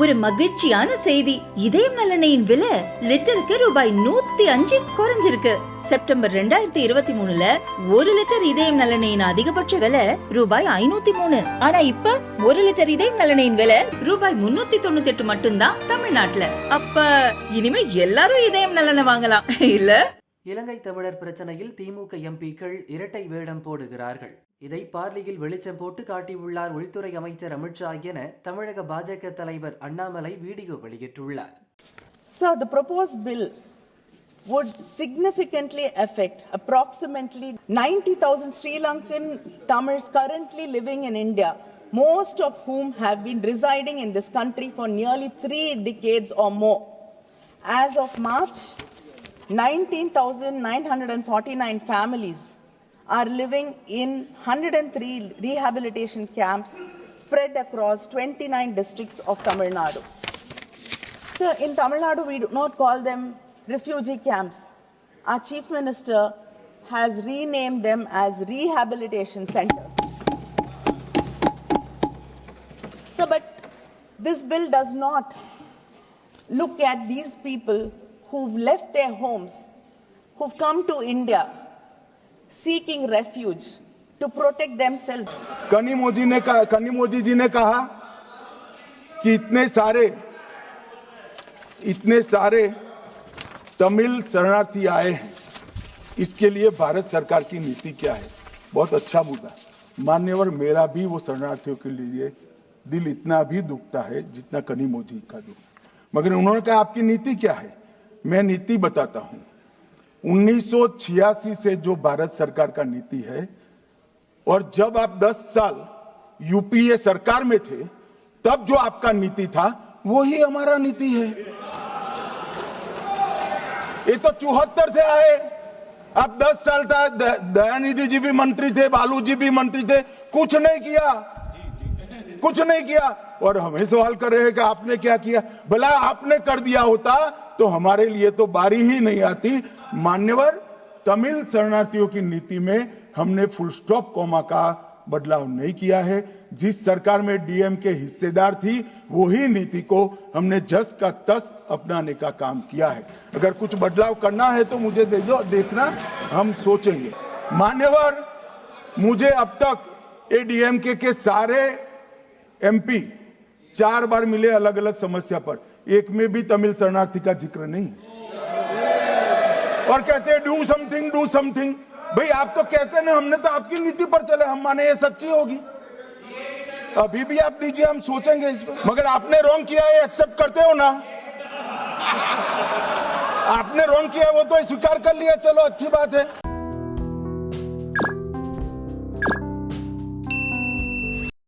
ஒரு மகிழ்ச்சியான செய்தி. இதயம் நல்லெண்ணெயின் விலை லிட்டருக்கு ரூபாய் 105 குறைஞ்சிருக்கு. செப்டம்பர் 2023ல 1 லிட்டர் இதயம் நல்லெண்ணெயின் அதிகபட்ச விலை ரூபாய் 503. ஆனா இப்ப 1 லிட்டர் இதயம் நல்லெண்ணெயின் விலை ரூபாய் 398 மட்டும்தான் தமிழ்நாட்டுல. அப்ப இனிமே எல்லாரும் இதயம் நல்லெண்ணெய் வாங்கலாம் இல்ல? இலங்கை தமிழர் பிரச்சனையில் திமுக எம்பிக்கள் இரட்டை வேடம் போடுகிறார்கள். இதை பார்லியில் வெளிச்சம் போட்டு காட்டியுள்ளார் உள்துறை அமைச்சர் அமித்ஷா என தமிழக பாஜக தலைவர் அண்ணாமலை வீடியோ வெளியிட்டுள்ளார். So the proposed bill would significantly affect approximately 90,000 Sri Lankan Tamils currently living in India, most of whom have been residing in this country for nearly 3 decades or more. As of March, 19,949 families are living in 103 rehabilitation camps spread across 29 districts of Tamil Nadu. So in Tamil Nadu, we do not call them refugee camps. Our Chief Minister has renamed them as rehabilitation centers. So, but this bill does not look at these people who've left their homes, who've come to India seeking refuge to protect themselves. कनी मोदी जी ने कहा कि इतने सारे तमिल शरणार्थी आए हैं, इसके लिए भारत सरकार की नीति क्या है? बहुत अच्छा मुद्दा मान्यवर, मेरा भी वो शरणार्थियों के लिए दिल इतना भी दुखता है जितना कनी मोदी का दुख। मगर उन्होंने कहा आपकी नीति क्या है? मैं नीति बताता हूं। 1986 से जो भारत सरकार का नीति है, और जब आप 10 साल यूपीए सरकार में थे तब जो आपका नीति था वही हमारा नीति है। ये तो 74 से आए, अब 10 साल था, दयानिधि जी भी मंत्री थे, बालू जी भी मंत्री थे, कुछ नहीं किया। और हमें सवाल कर रहे हैं कि आपने क्या किया? भला आपने कर दिया होता तो हमारे लिए तो बारी ही नहीं आती। मान्यवर, तमिल शरणार्थियों की नीति में हमने फुल स्टॉप कॉमा का बदलाव नहीं किया है। जिस सरकार में डीएम के हिस्सेदार थी वही नीति को हमने जस का तस अपनाने का काम किया है। अगर कुछ बदलाव करना है तो मुझे देखना, हम सोचेंगे। मान्यवर, मुझे अब तक एडीएमके के सारे एमपी 4 बार मिले अलग अलग समस्या पर, एक में भी तमिल शरणार्थी का जिक्र नहीं। और कहते हैं डू समथिंग। भाई आप तो कहते हैं ना, हमने तो आपकी नीति पर चले, हम माने ये सच्ची होगी। अभी भी आप दीजिए, हम सोचेंगे इस पर। मगर आपने रॉन्ग किया है, एक्सेप्ट करते हो ना? आपने रॉन्ग किया वो तो स्वीकार कर लिया, चलो अच्छी बात है।